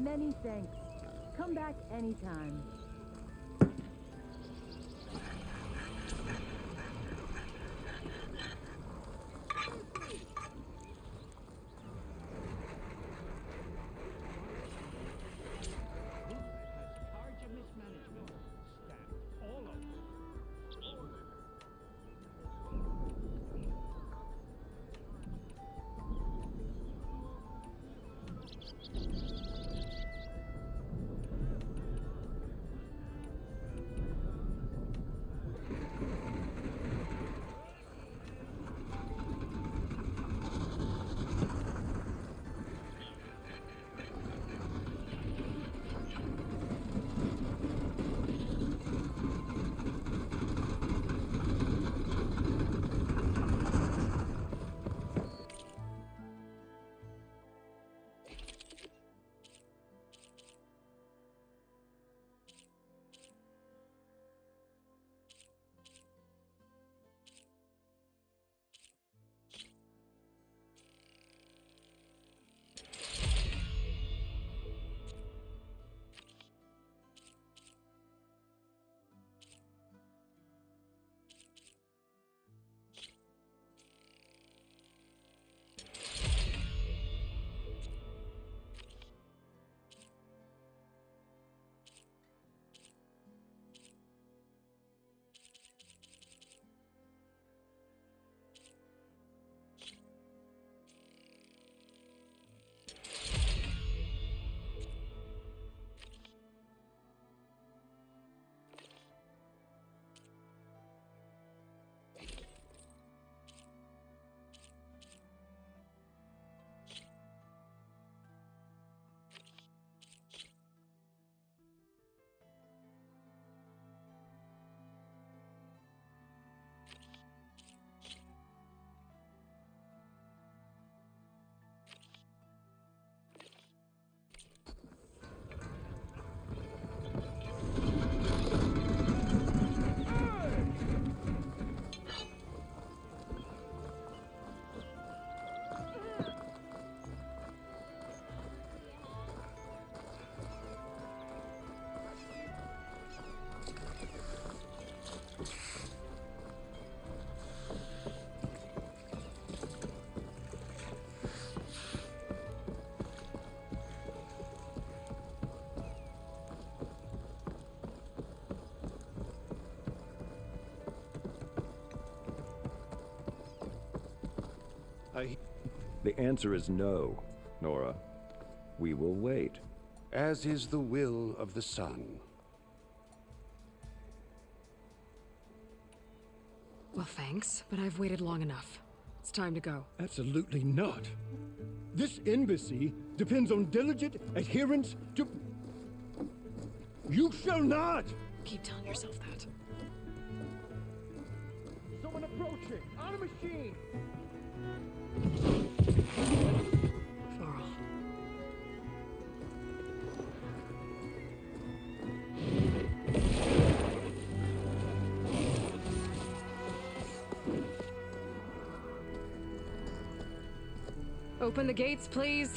Many thanks. Come back anytime. The answer is no, Nora. We will wait. As is the will of the sun. Well, thanks, but I've waited long enough. It's time to go. Absolutely not. This embassy depends on diligent adherence to... You shall not! Keep telling yourself that. Someone approaching! On a machine! Varl. Open the gates, please.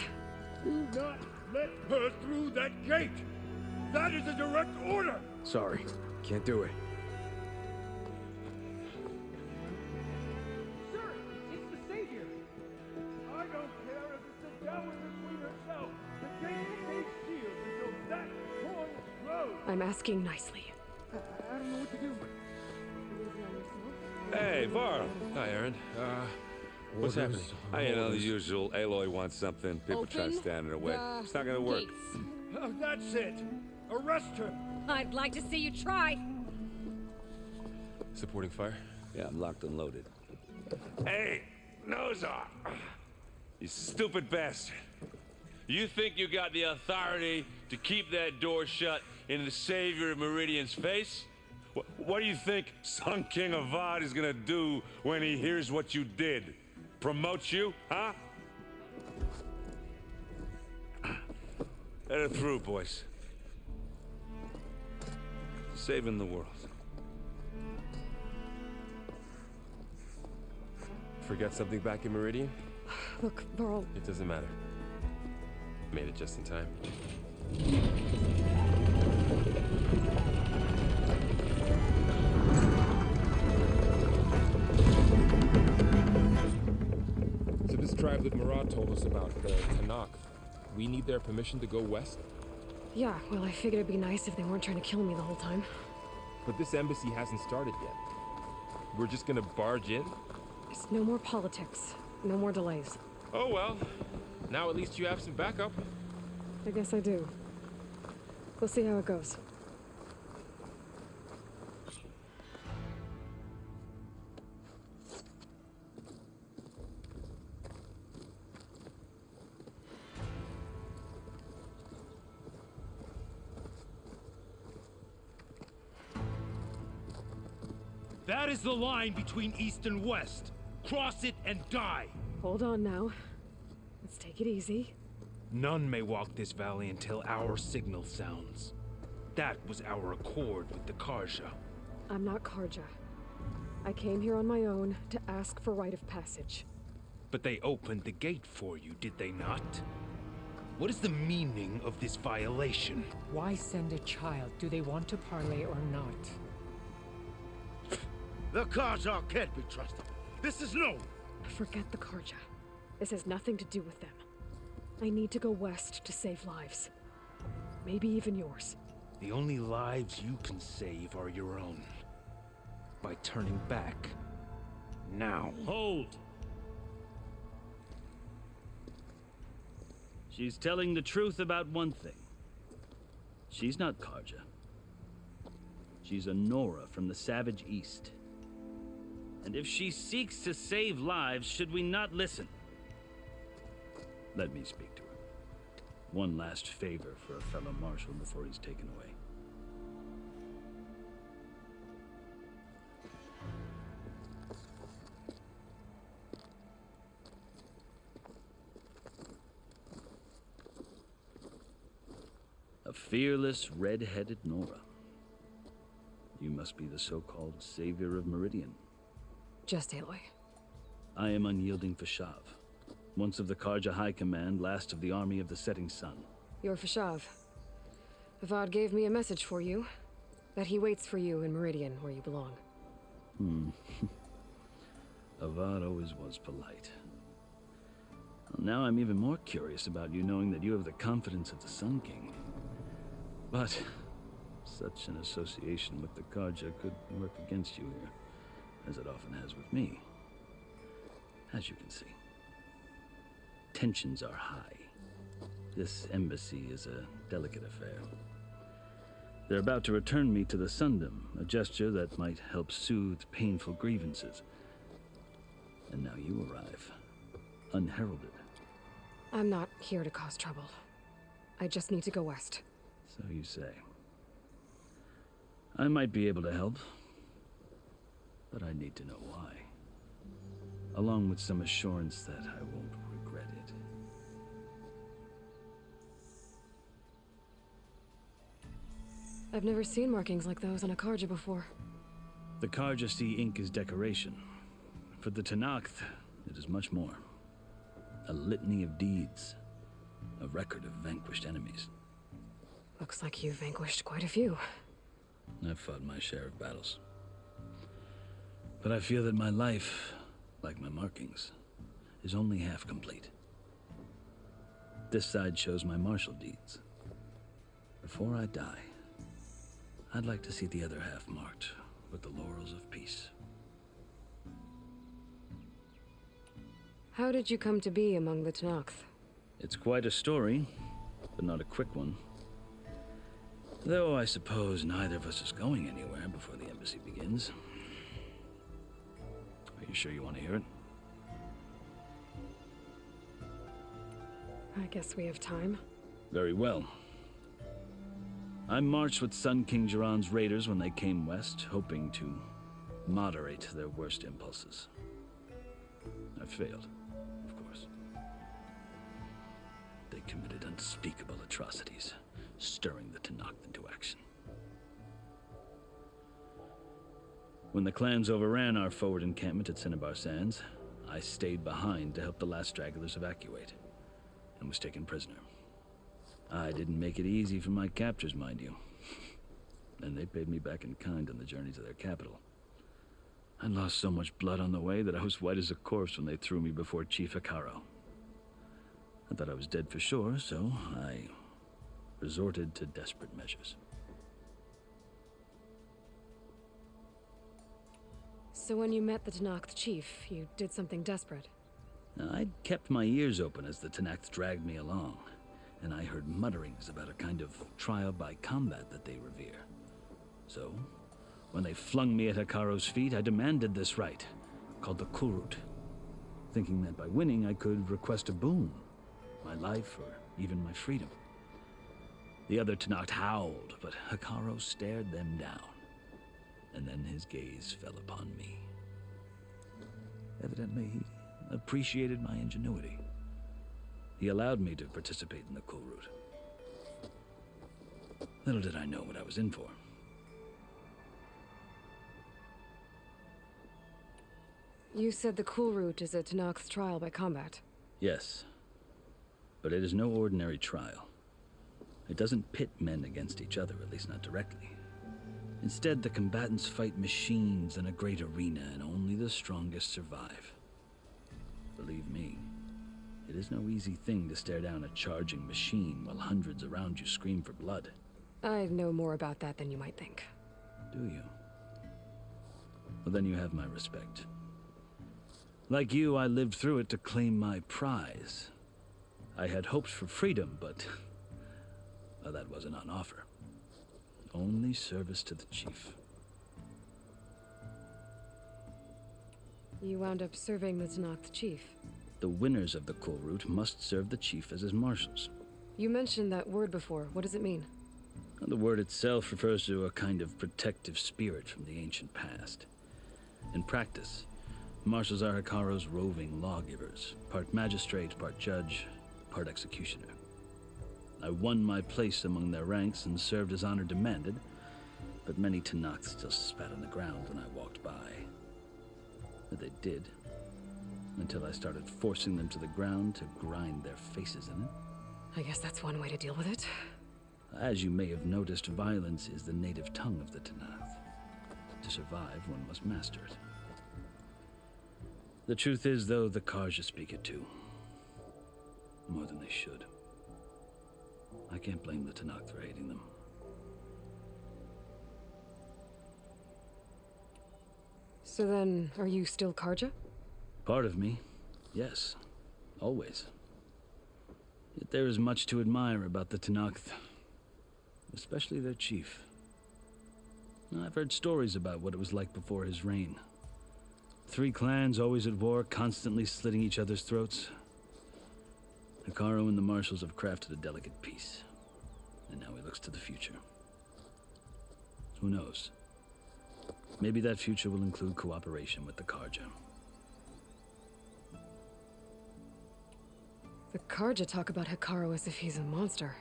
Do not let her through that gate! That is a direct order! Sorry, can't do it. Sir, it's the Savior! I don't care if it's the Dowager Queen herself! The gate stays sealed until that horn blows! I'm asking nicely. I don't know what to do. Hey, Varl. Hi, Aaron. What's happening? You know, the orders. usual. Aloy wants something. People try to stand in her way. It's not gonna work. Oh, that's it! Arrest her! I'd like to see you try. Supporting fire? Yeah, I'm locked and loaded. Hey, nose off. You stupid bastard. You think you got the authority to keep that door shut in the savior of Meridian's face? What do you think Sun King Avad is gonna do when he hears what you did? Promote you, huh? Let her through, boys. Saving the world. Forget something back in Meridian? Look, Varl. It doesn't matter. Made it just in time. So this tribe that Murad told us about, the Tanakh, we need their permission to go west? Yeah, well, I figured it'd be nice if they weren't trying to kill me the whole time. But this embassy hasn't started yet. We're just gonna barge in? It's no more politics. No more delays. Oh well. Now at least you have some backup. I guess I do. We'll see how it goes. That is the line between East and West. Cross it and die. Hold on now. Let's take it easy. None may walk this valley until our signal sounds. That was our accord with the Karja. I'm not Karja. I came here on my own to ask for rite of passage. But they opened the gate for you, did they not? What is the meaning of this violation? Why send a child? Do they want to parley or not? The Karja can't be trusted. This is known. Forget the Karja. This has nothing to do with them. I need to go west to save lives. Maybe even yours. The only lives you can save are your own. By turning back. Now. Hold! She's telling the truth about one thing. She's not Karja. She's a Nora from the Savage East. And if she seeks to save lives, should we not listen? Let me speak to her. One last favor for a fellow marshal before he's taken away. A fearless, red-headed Nora. You must be the so-called savior of Meridian. Just Aloy. I am unyielding Fashav, once of the Karja High Command, last of the army of the Setting Sun. You're Fashav. Avad gave me a message for you. That he waits for you in Meridian, where you belong. Avad always was polite. Well, now I'm even more curious about you knowing that you have the confidence of the Sun King. But such an association with the Karja could work against you here, as it often has with me. As you can see, tensions are high. This embassy is a delicate affair. They're about to return me to the Sundom, a gesture that might help soothe painful grievances. And now you arrive, unheralded. I'm not here to cause trouble. I just need to go west. So you say. I might be able to help, but I need to know why. Along with some assurance that I won't regret it. I've never seen markings like those on a Karja before. The Karja see ink as decoration. For the Tanakh, it is much more. A litany of deeds. A record of vanquished enemies. Looks like you've vanquished quite a few. I've fought my share of battles. But I feel that my life, like my markings, is only half complete. This side shows my martial deeds. Before I die, I'd like to see the other half marked with the laurels of peace. How did you come to be among the Tanakh? It's quite a story, but not a quick one. Though I suppose neither of us is going anywhere before the embassy begins. Are you sure you want to hear it? I guess we have time. Very well. I marched with Sun King Jiran's raiders when they came west, hoping to moderate their worst impulses. I failed, of course. They committed unspeakable atrocities, stirring the Tanakh into action. When the clans overran our forward encampment at Cinnabar Sands, I stayed behind to help the last stragglers evacuate, and was taken prisoner. I didn't make it easy for my captors, mind you. And they paid me back in kind on the journey to their capital. I lost so much blood on the way that I was white as a corpse when they threw me before Chief Hikaru. I thought I was dead for sure, so I resorted to desperate measures. So when you met the Tenakth chief, you did something desperate? I'd kept my ears open as the Tenakth dragged me along, and I heard mutterings about a kind of trial by combat that they revere. So, when they flung me at Hikaru's feet, I demanded this right, called the Kurut, thinking that by winning I could request a boon, my life or even my freedom. The other Tenakth howled, but Hikaru stared them down, and then his gaze fell upon me. Evidently, he appreciated my ingenuity. He allowed me to participate in the Kurut. Little did I know what I was in for. You said the Kurut is a Tenakth trial by combat. Yes, but it is no ordinary trial. It doesn't pit men against each other, at least not directly. Instead, the combatants fight machines in a great arena, and only the strongest survive. Believe me, it is no easy thing to stare down a charging machine while hundreds around you scream for blood. I know more about that than you might think. Do you? Well, then you have my respect. Like you, I lived through it to claim my prize. I had hopes for freedom, but well, that wasn't on offer. Only service to the chief. You wound up serving the Tenakth chief. The winners of the Kurut must serve the chief as his marshals. You mentioned that word before. What does it mean? The word itself refers to a kind of protective spirit from the ancient past. In practice, marshals are Hikaru's roving lawgivers, part magistrate, part judge, part executioner. I won my place among their ranks and served as honor demanded, but many Tenakth still spat on the ground when I walked by. But they did, until I started forcing them to the ground to grind their faces in it. I guess that's one way to deal with it. As you may have noticed, violence is the native tongue of the Tenakth. To survive, one must master it. The truth is, though, the Karja speak it too. More than they should. I can't blame the Tenakth for hating them. So then, are you still Karja? Part of me, yes. Always. Yet there is much to admire about the Tenakth. Especially their chief. I've heard stories about what it was like before his reign. 3 clans always at war, constantly slitting each other's throats. Hikaru and the marshals have crafted a delicate peace. And now he looks to the future. Who knows? Maybe that future will include cooperation with the Karja. The Karja talk about Hikaru as if he's a monster.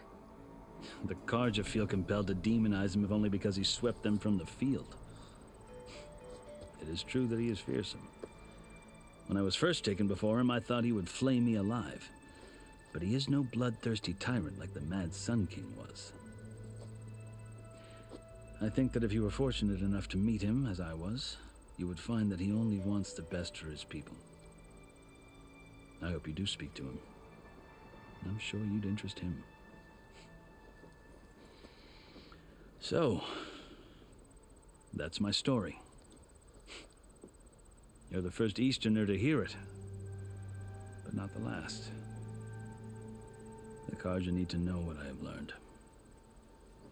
The Karja feel compelled to demonize him if only because he swept them from the field. It is true that he is fearsome. When I was first taken before him, I thought he would flay me alive. But he is no bloodthirsty tyrant like the Mad Sun King was. I think that if you were fortunate enough to meet him, as I was, you would find that he only wants the best for his people. I hope you do speak to him. I'm sure you'd interest him. So, that's my story. You're the first Easterner to hear it, but not the last. The Karja need to know what I have learned.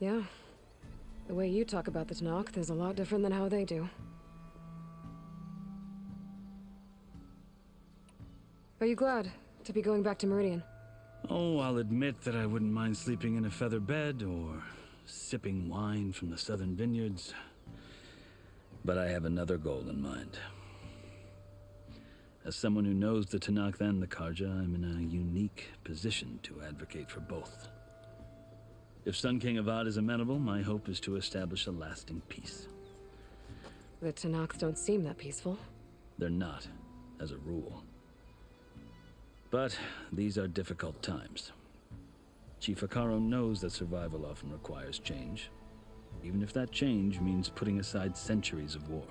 Yeah. The way you talk about the Tenakth is a lot different than how they do. Are you glad to be going back to Meridian? Oh, I'll admit that I wouldn't mind sleeping in a feather bed or sipping wine from the southern vineyards. But I have another goal in mind. As someone who knows the Tenakth and the Karja, I'm in a unique position to advocate for both. If Sun King Avad is amenable, my hope is to establish a lasting peace. The Tenakth don't seem that peaceful. They're not, as a rule. But these are difficult times. Chief Akaro knows that survival often requires change, even if that change means putting aside centuries of war.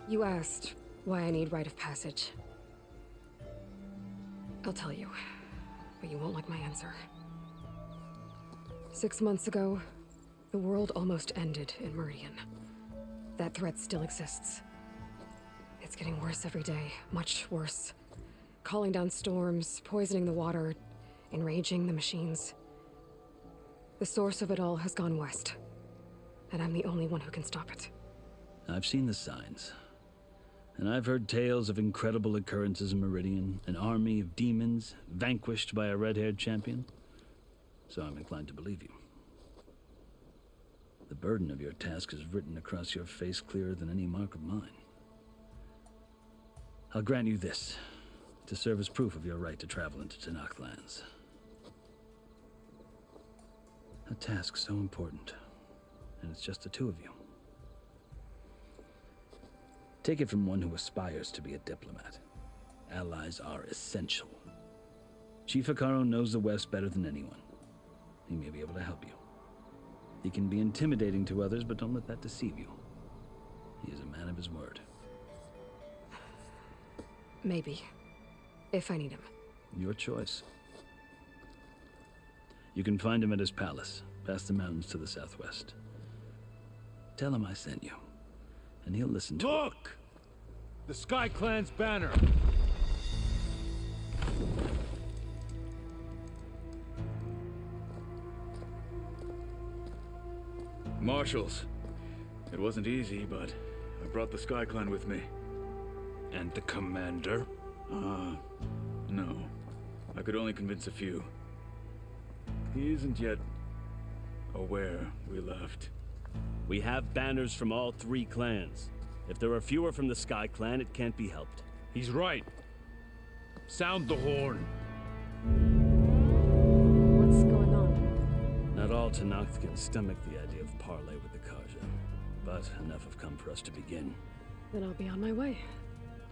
You asked why I need rite of passage. I'll tell you, but you won't like my answer. 6 months ago, the world almost ended in Meridian. That threat still exists. It's getting worse every day, much worse. Calling down storms, poisoning the water, enraging the machines. The source of it all has gone west, and I'm the only one who can stop it. I've seen the signs. And I've heard tales of incredible occurrences in Meridian, an army of demons vanquished by a red-haired champion. So I'm inclined to believe you. The burden of your task is written across your face clearer than any mark of mine. I'll grant you this, to serve as proof of your right to travel into Tenakth lands. A task so important, and it's just the two of you. Take it from one who aspires to be a diplomat. Allies are essential. Chief Akaro knows the West better than anyone. He may be able to help you. He can be intimidating to others, but don't let that deceive you. He is a man of his word. Maybe. If I need him. Your choice. You can find him at his palace, past the mountains to the southwest. Tell him I sent you, and he'll listen to it. Look! The Sky Clan's banner! Marshals. It wasn't easy, but I brought the Sky Clan with me. And the commander? No. I could only convince a few. He isn't yet aware we left. We have banners from all 3 clans. If there are fewer from the Sky Clan, it can't be helped. He's right. Sound the horn. What's going on? Not all Tenakth can stomach the idea of parley with the Karja, but enough have come for us to begin. Then I'll be on my way.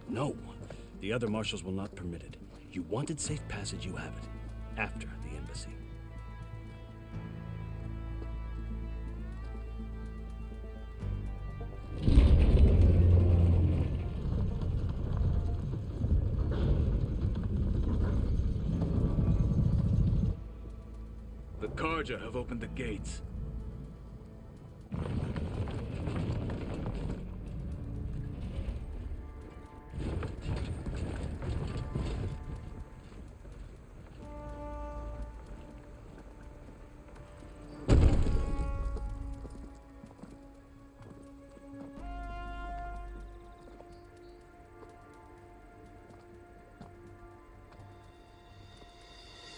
No, the other marshals will not permit it. You wanted safe passage, you have it. After the embassy. The Karja have opened the gates.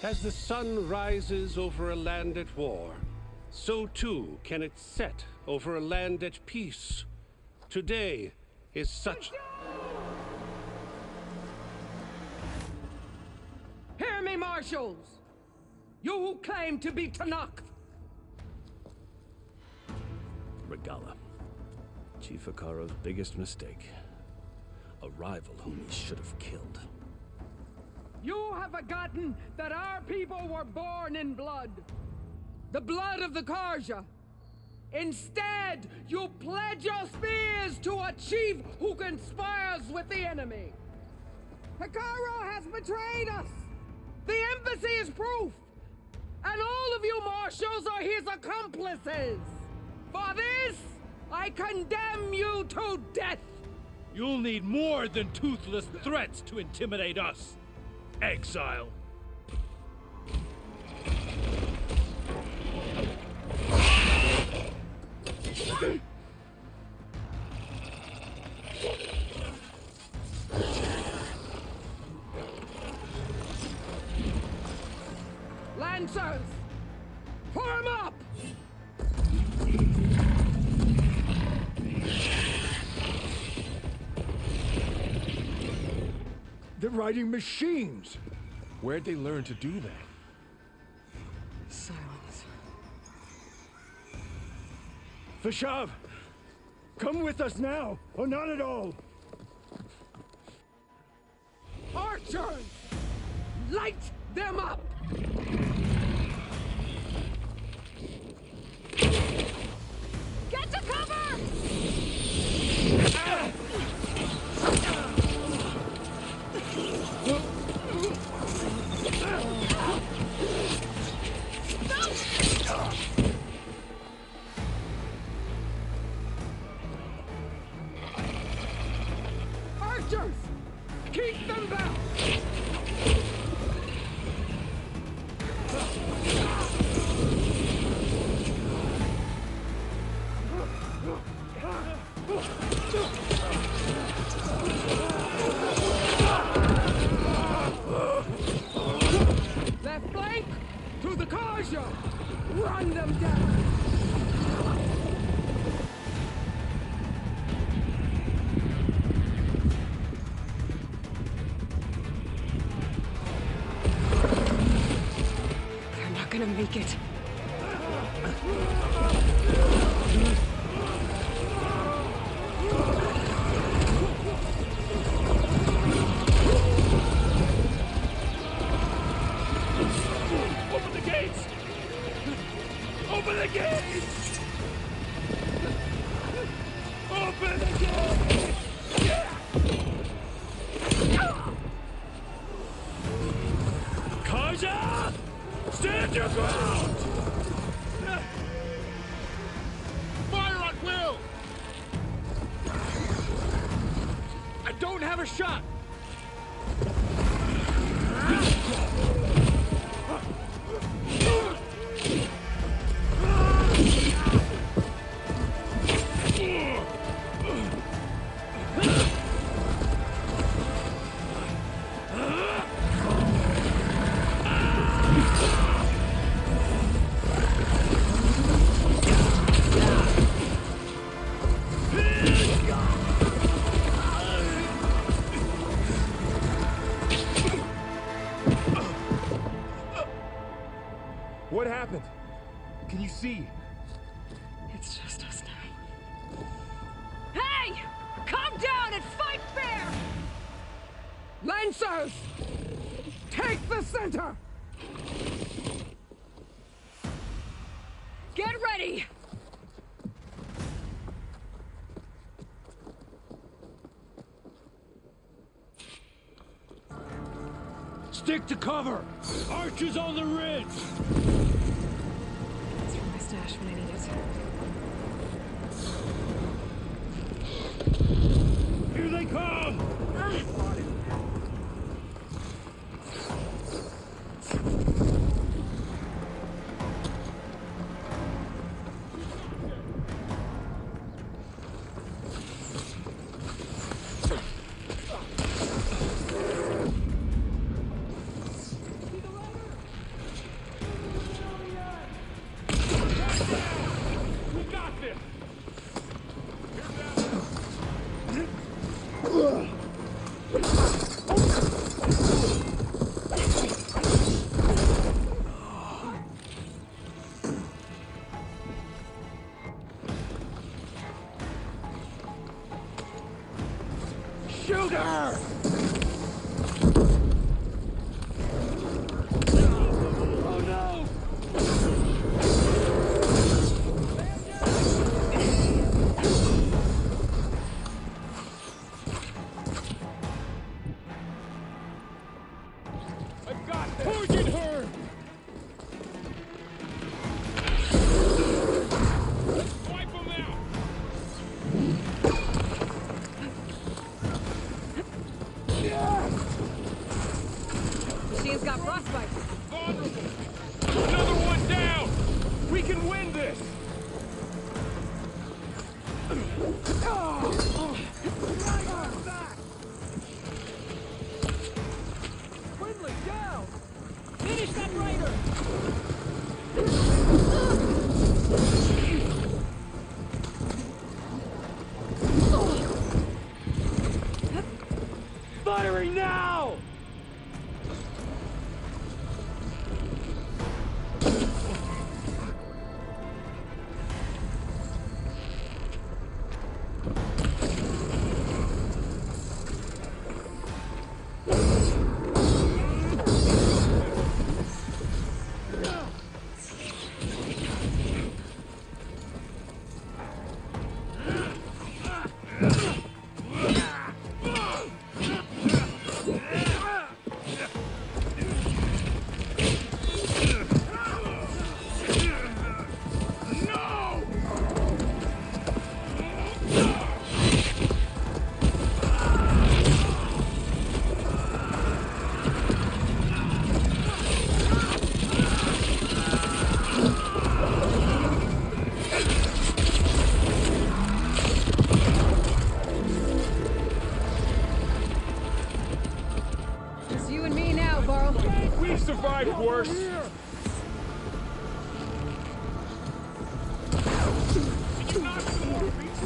As the sun rises over a land at war, so too can it set over a land at peace. Today is such... Hear me, marshals! You who claim to be Tenakth! Regala. Chief Akaro's biggest mistake. A rival whom he should have killed. You have forgotten that our people were born in blood. The blood of the Karja. Instead, you pledge your spears to a chief who conspires with the enemy. Akaro has betrayed us. The embassy is proof. And all of you marshals are his accomplices. For this, I condemn you to death. You'll need more than toothless threats to intimidate us. Exile. Lancers, form up! They're riding machines. Where'd they learn to do that? Silence. Vashav, come with us now, or not at all. Archers! Light them up! Get to cover! Archers! Keep them back! Left flank! To the Karja! Run them down! They're not gonna make it. Open the gates! Open the gates! Open the gates! Karja! Stand your ground! Fire at will! I don't have a shot! What happened? Can you see? It's just us now. Hey! Calm down and fight fair! Lancers! Take the center! Get ready! Stick to cover! Archers on the ridge! It's from my stash when I need it. Here they come! We got this! Shoot her! Oh no! I've got this! Target her! Let's wipe them out! Machine's got frostbite. Vulnerable! Another one down! We can win this! Quinley, down! Finish that raider! Firing now!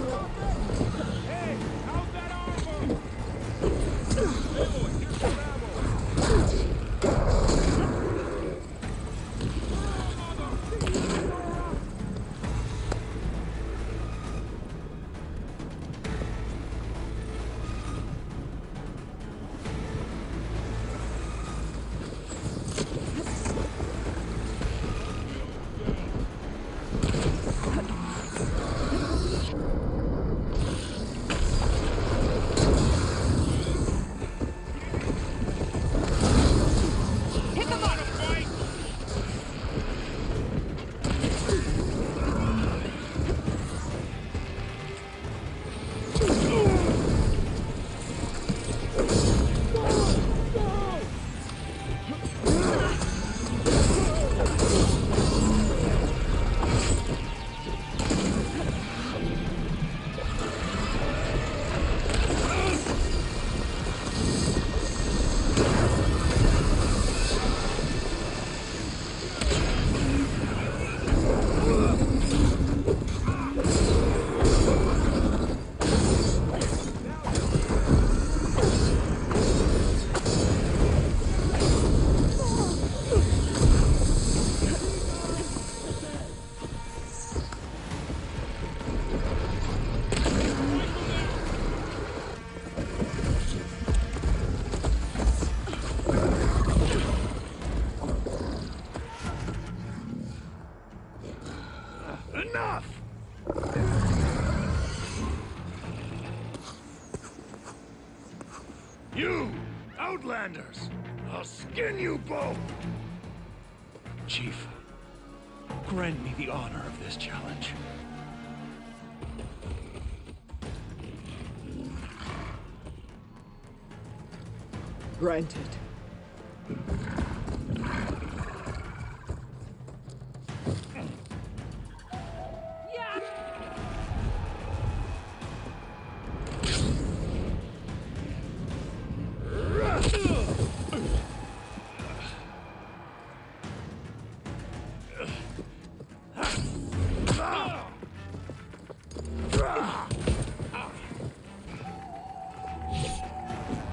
Hey, how's that armor? Aloy, here's some Enough! You, Outlanders! I'll skin you both! Chief, grant me the honor of this challenge. Granted.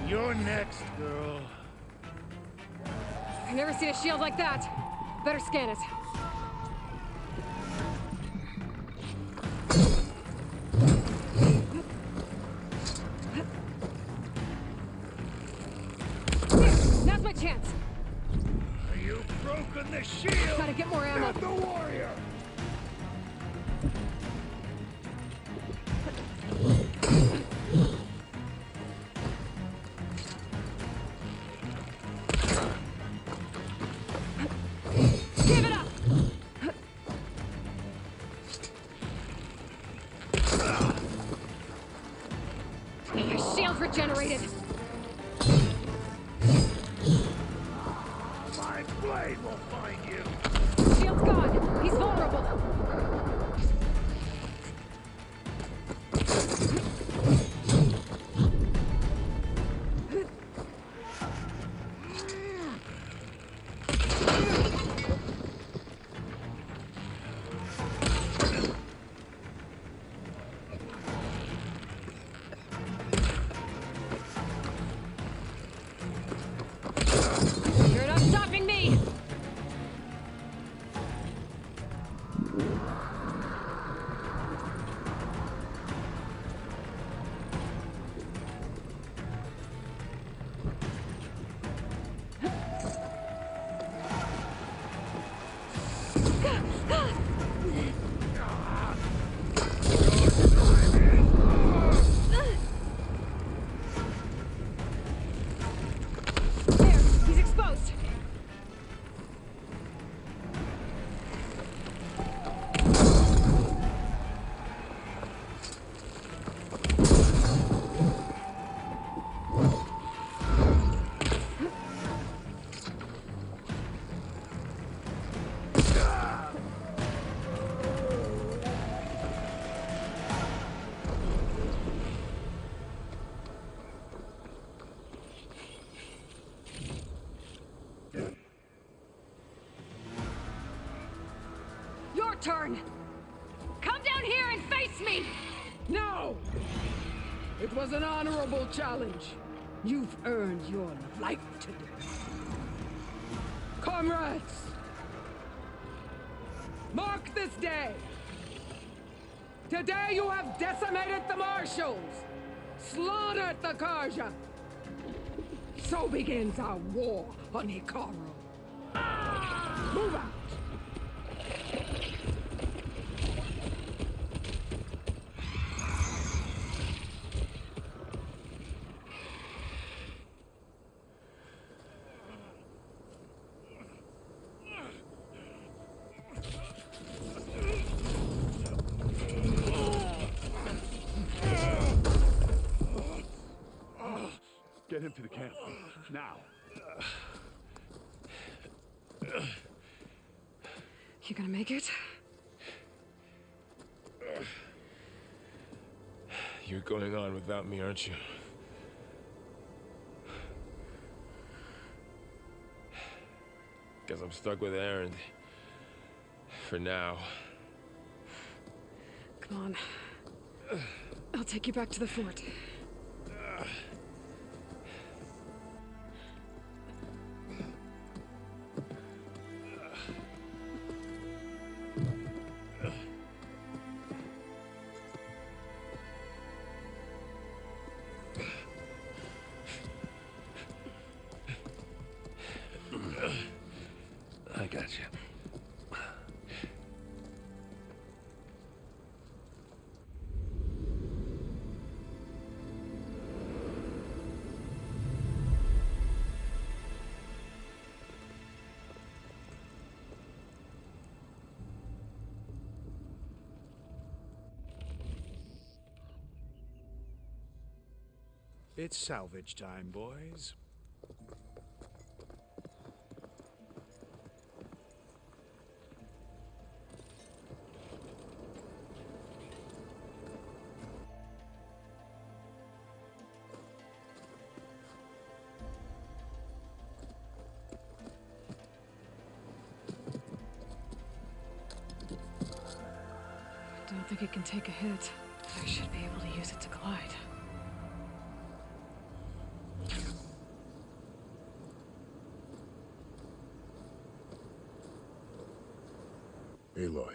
You're next, girl. I've never seen a shield like that. Better scan it. There, now's my chance. You've broken the shield! Gotta get more ammo. Not the warrior! Give it up! Your shield's regenerated. My blade will find you! Shield's gone. He's vulnerable. You're not stopping me! There, he's exposed. Your turn. Come down here and face me. No! It was an honorable challenge. You've earned your life today. Comrades! Mark this day! Today you have decimated the Marshals! Slaughtered the Karja! So begins our war on Hikaru. Move out! Get him to the camp. Now. You gonna make it? You're going on without me, aren't you? Guess I'm stuck with Aaron. For now. Come on. I'll take you back to the fort. I got you. It's salvage time, boys. I don't think it can take a hit. I should be able to use it to glide. Aloy.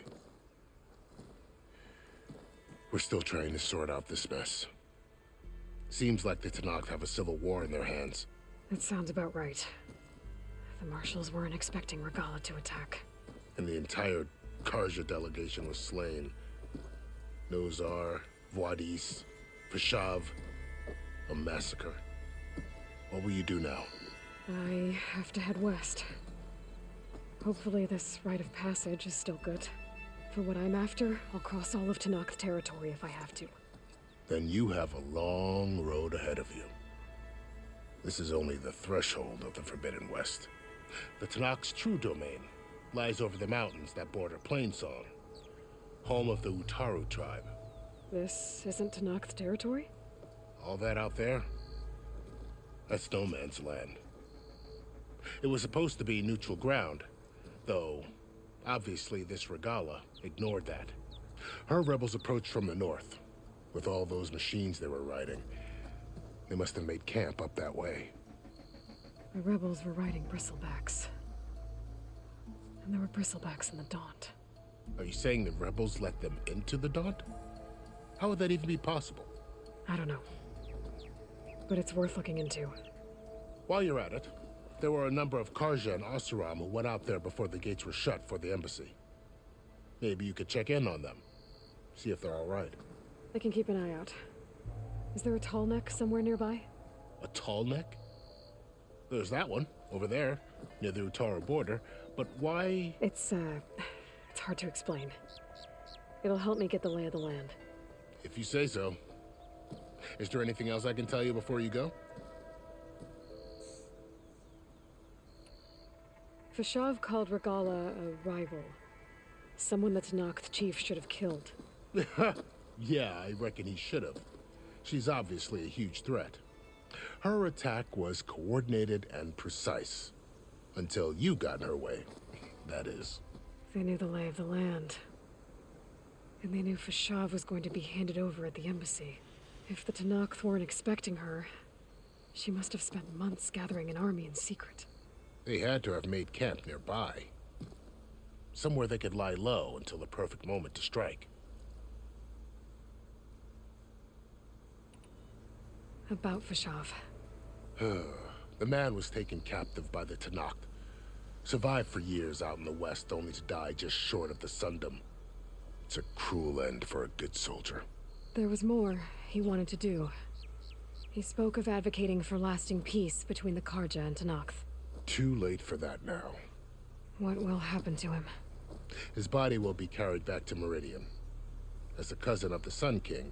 We're still trying to sort out this mess. Seems like the Tenakth have a civil war in their hands. That sounds about right. The Marshals weren't expecting Regala to attack. And the entire Karja delegation was slain. Nozar, Voidis, Vashav. A massacre. What will you do now? I have to head west. Hopefully this rite of passage is still good. For what I'm after, I'll cross all of Tenakth territory if I have to. Then you have a long road ahead of you. This is only the threshold of the Forbidden West. The Tenakth's true domain lies over the mountains that border Plainsong, home of the Utaru tribe. This isn't Tenakth territory? All that out there? That's no man's land. It was supposed to be neutral ground, though obviously this Regala ignored that. Her rebels approached from the north. With all those machines they were riding, they must have made camp up that way. The rebels were riding bristlebacks. And there were bristlebacks in the Daunt. Are you saying the rebels let them into the Daunt? How would that even be possible? I don't know. But it's worth looking into. While you're at it, there were a number of Karja and Oseram who went out there before the gates were shut for the embassy. Maybe you could check in on them. See if they're all right. I can keep an eye out. Is there a tall neck somewhere nearby? A tall neck? There's that one, over there, near the Utaru border, but why? It's hard to explain. It'll help me get the lay of the land. If you say so. Is there anything else I can tell you before you go? Vashav called Regala a rival. Someone the Tenakth chief should have killed. Yeah, I reckon he should have. She's obviously a huge threat. Her attack was coordinated and precise. Until you got in her way, that is. They knew the lay of the land. And they knew Fashav was going to be handed over at the embassy. If the Tanakh weren't expecting her, she must have spent months gathering an army in secret. They had to have made camp nearby. Somewhere they could lie low until the perfect moment to strike. About Fashav. The man was taken captive by the Tanakh. Survived for years out in the west, only to die just short of the Sundom. It's a cruel end for a good soldier. There was more he wanted to do. He spoke of advocating for lasting peace between the Karja and Tanakh. Too late for that now. What will happen to him? His body will be carried back to Meridian. As a cousin of the Sun King,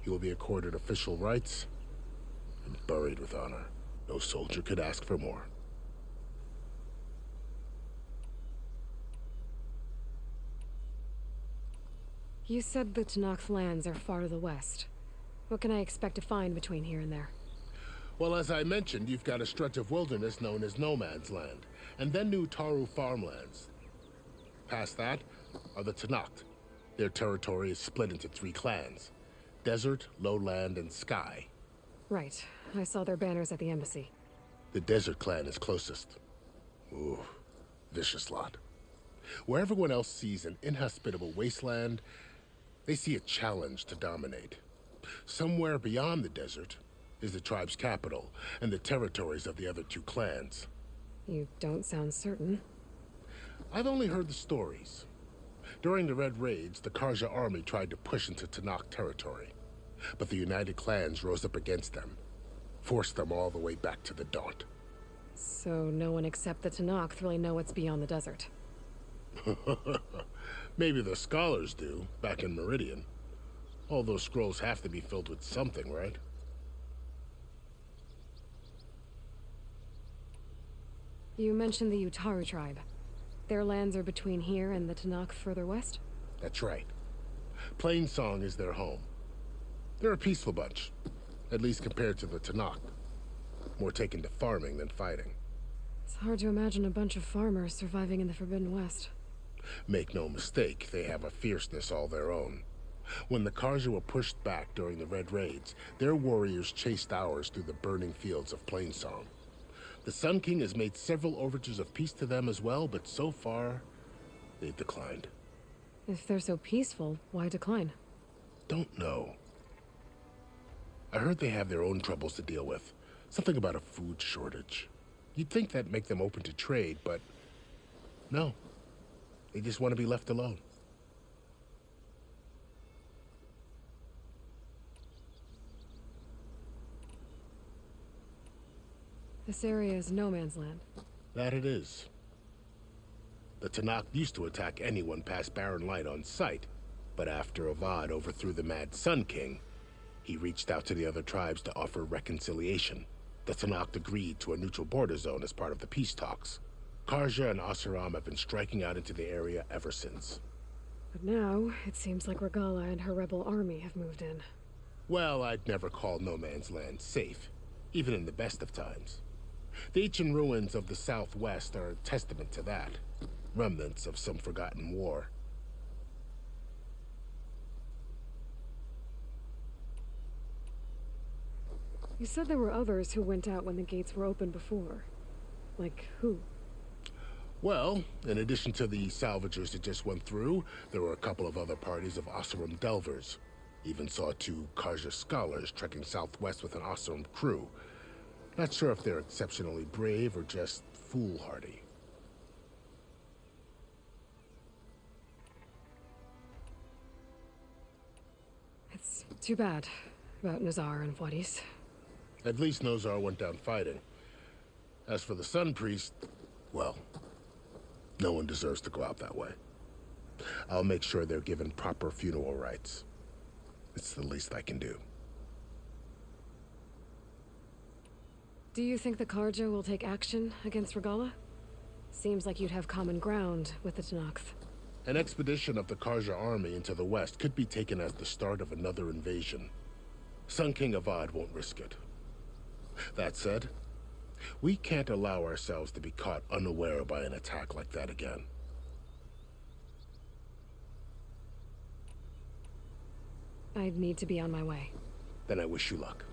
he will be accorded official rights and buried with honor. No soldier could ask for more. You said the Tanakh lands are far to the west. What can I expect to find between here and there? Well, as I mentioned, you've got a stretch of wilderness known as No Man's Land, and then New Taru farmlands. Past that are the Tanakh. Their territory is split into 3 clans: Desert, Lowland, and Sky. Right. I saw their banners at the embassy. The Desert clan is closest. Ooh, vicious lot. Where everyone else sees an inhospitable wasteland, they see a challenge to dominate. Somewhere beyond the desert is the tribe's capital and the territories of the other 2 clans. You don't sound certain. I've only heard the stories. During the Red Raids, the Karja army tried to push into Tanakh territory, but the United Clans rose up against them, forced them all the way back to the Daunt. So no one except the Tanakh really know what's beyond the desert. Maybe the scholars do, back in Meridian. All those scrolls have to be filled with something, right? You mentioned the Utaru tribe. Their lands are between here and the Tanakh further west? That's right. Plainsong is their home. They're a peaceful bunch, at least compared to the Tanakh. More taken to farming than fighting. It's hard to imagine a bunch of farmers surviving in the Forbidden West. Make no mistake, they have a fierceness all their own. When the Karja were pushed back during the Red Raids, their warriors chased ours through the burning fields of Plainsong. The Sun King has made several overtures of peace to them as well, but so far, they've declined. If they're so peaceful, why decline? Don't know. I heard they have their own troubles to deal with. Something about a food shortage. You'd think that'd make them open to trade, but no. They just want to be left alone. This area is no man's land. That it is. The Tanakh used to attack anyone past Barren Light on sight, but after Avad overthrew the Mad Sun King, he reached out to the other tribes to offer reconciliation. The Tanakh agreed to a neutral border zone as part of the peace talks. Karja and Oseram have been striking out into the area ever since. But now, it seems like Regala and her rebel army have moved in. Well, I'd never call No Man's Land safe, even in the best of times. The ancient ruins of the Southwest are a testament to that. Remnants of some forgotten war. You said there were others who went out when the gates were open before. Like who? Well, in addition to the salvagers that just went through, there were a couple of other parties of Oseram delvers. Even saw 2 Karja scholars trekking southwest with an Oseram crew. Not sure if they're exceptionally brave or just foolhardy. It's too bad about Nazar and Wadis. At least Nozar went down fighting. As for the Sun Priest, well, no one deserves to go out that way. I'll make sure they're given proper funeral rites. It's the least I can do. Do you think the Karja will take action against Regala? Seems like you'd have common ground with the Tanakh. An expedition of the Karja army into the west could be taken as the start of another invasion. Sun King Avad won't risk it. That said, we can't allow ourselves to be caught unaware by an attack like that again. I need to be on my way. Then I wish you luck.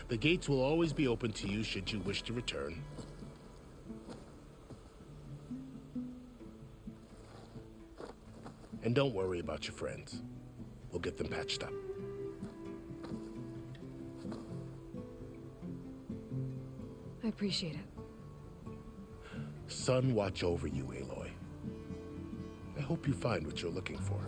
The gates will always be open to you should you wish to return. And don't worry about your friends. We'll get them patched up. I appreciate it. Sun watch over you, Aloy. I hope you find what you're looking for.